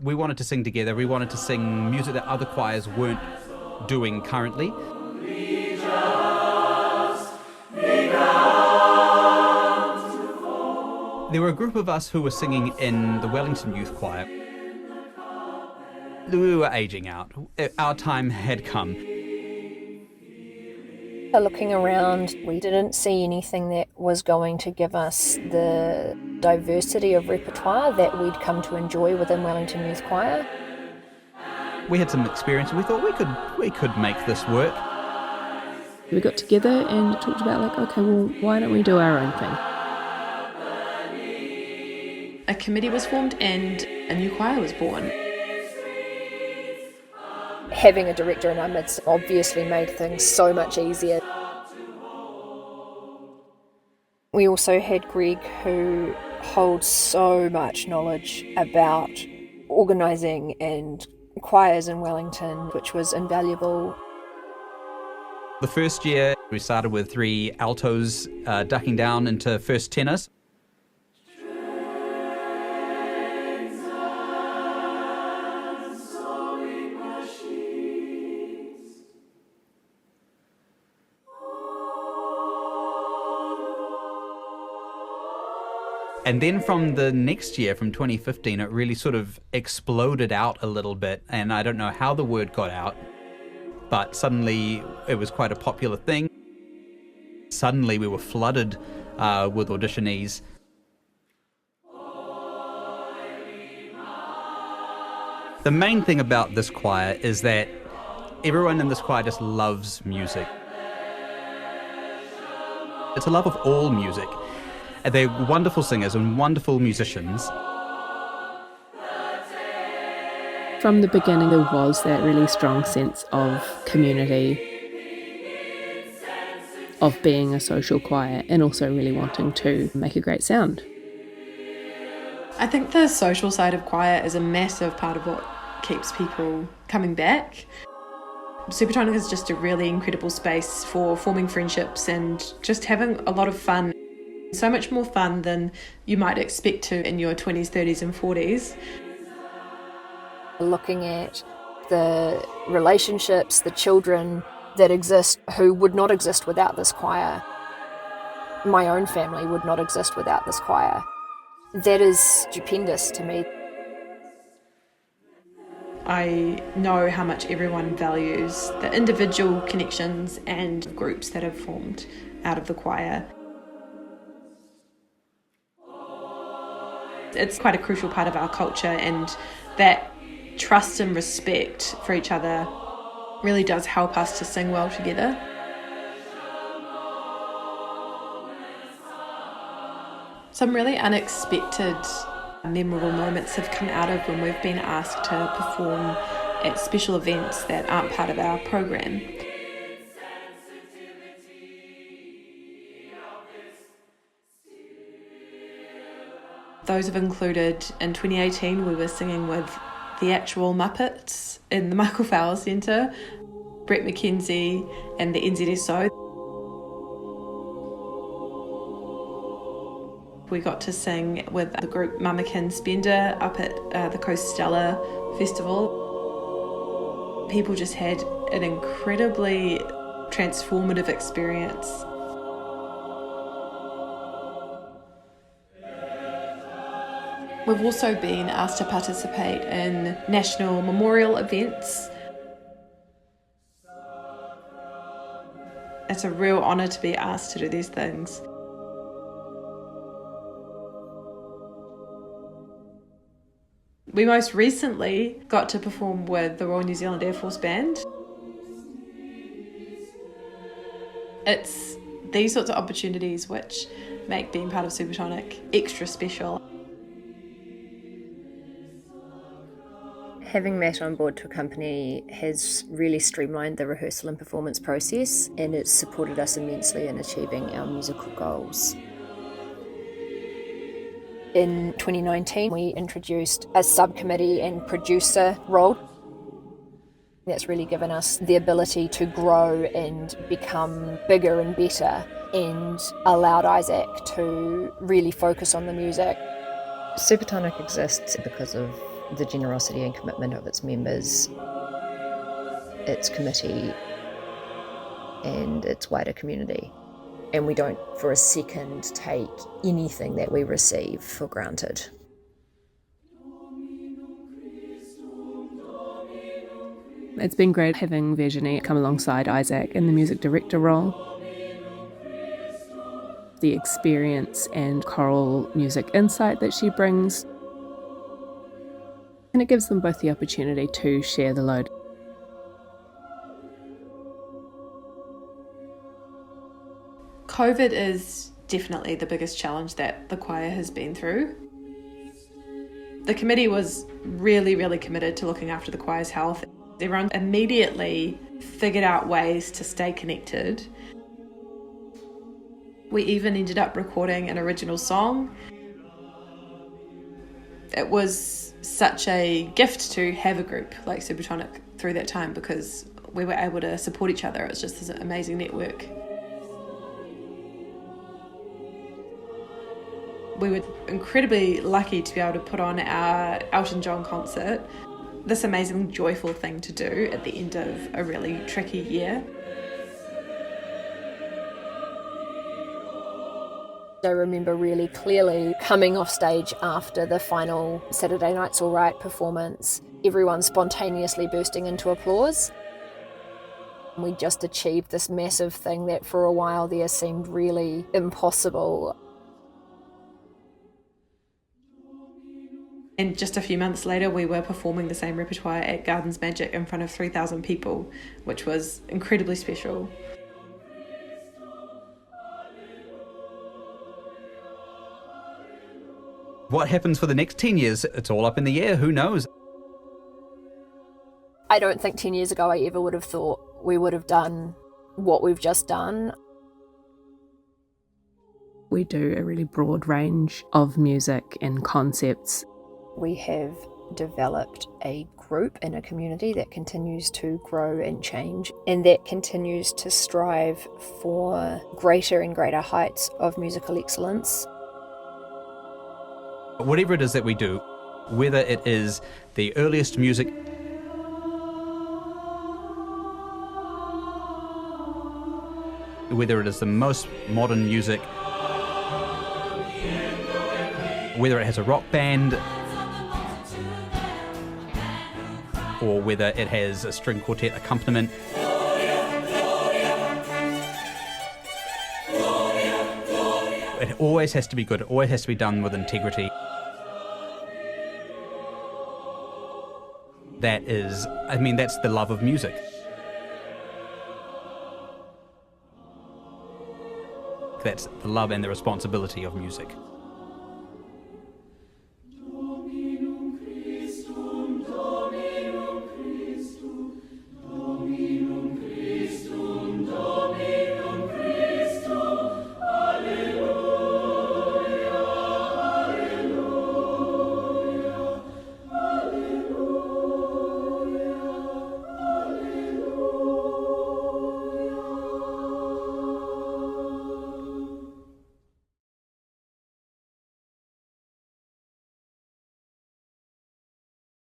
We wanted to sing together. We wanted to sing music that other choirs weren't doing currently. There were a group of us who were singing in the Wellington Youth Choir. We were aging out. Our time had come. Looking around, we didn't see anything that was going to give us the diversity of repertoire that we'd come to enjoy within Wellington Youth Choir. We had some experience and we thought we could make this work. We got together and talked about okay, well, why don't we do our own thing? A committee was formed and a new choir was born. Having a director in our midst obviously made things so much easier. We also had Greg, who holds so much knowledge about organising and choirs in Wellington, which was invaluable. The first year, we started with 3 altos ducking down into first tenors. And then from the next year, from 2015, it really sort of exploded out a little bit. And I don't know how the word got out, but suddenly it was quite a popular thing. Suddenly we were flooded with auditionees. The main thing about this choir is that everyone in this choir just loves music. It's a love of all music. They're wonderful singers and wonderful musicians. From the beginning, there was that really strong sense of community, of being a social choir, and also really wanting to make a great sound. I think the social side of choir is a massive part of what keeps people coming back. Supertonic is just a really incredible space for forming friendships and just having a lot of fun. So much more fun than you might expect to in your 20s, 30s and 40s. Looking at the relationships, the children that exist who would not exist without this choir. My own family would not exist without this choir. That is stupendous to me. I know how much everyone values the individual connections and groups that have formed out of the choir. It's quite a crucial part of our culture, and that trust and respect for each other really does help us to sing well together. Some really unexpected, memorable moments have come out of when we've been asked to perform at special events that aren't part of our program. Those have included, in 2018, we were singing with the actual Muppets in the Michael Fowler Centre, Brett McKenzie and the NZSO. We got to sing with the group Mamakin Spender up at the Coastella Festival. People just had an incredibly transformative experience. We've also been asked to participate in national memorial events. It's a real honour to be asked to do these things. We most recently got to perform with the Royal New Zealand Air Force Band. It's these sorts of opportunities which make being part of Supertonic extra special. Having Matt on board to accompany has really streamlined the rehearsal and performance process, and it's supported us immensely in achieving our musical goals. In 2019, we introduced a subcommittee and producer role. That's really given us the ability to grow and become bigger and better, and allowed Isaac to really focus on the music. Supertonic exists because of the generosity and commitment of its members, its committee, and its wider community. And we don't for a second take anything that we receive for granted. It's been great having Virginie come alongside Isaac in the music director role. The experience and choral music insight that she brings. And it gives them both the opportunity to share the load. COVID is definitely the biggest challenge that the choir has been through. The committee was really, really committed to looking after the choir's health. Everyone immediately figured out ways to stay connected. We even ended up recording an original song. It was such a gift to have a group like Supertonic through that time because we were able to support each other. It was just this amazing network. We were incredibly lucky to be able to put on our Elton John concert, this amazing, joyful thing to do at the end of a really tricky year. I remember really clearly coming off stage after the final Saturday Night's All Right performance, everyone spontaneously bursting into applause. We just achieved this massive thing that for a while there seemed really impossible. And just a few months later, we were performing the same repertoire at Gardens Magic in front of 3,000 people, which was incredibly special. What happens for the next 10 years? It's all up in the air. Who knows? I don't think 10 years ago I ever would have thought we would have done what we've just done. We do a really broad range of music and concepts. We have developed a group and a community that continues to grow and change, and that continues to strive for greater and greater heights of musical excellence. Whatever it is that we do, whether it is the earliest music, whether it is the most modern music, whether it has a rock band, or whether it has a string quartet accompaniment, it always has to be good. It always has to be done with integrity. That's the love of music. That's the love and the responsibility of music.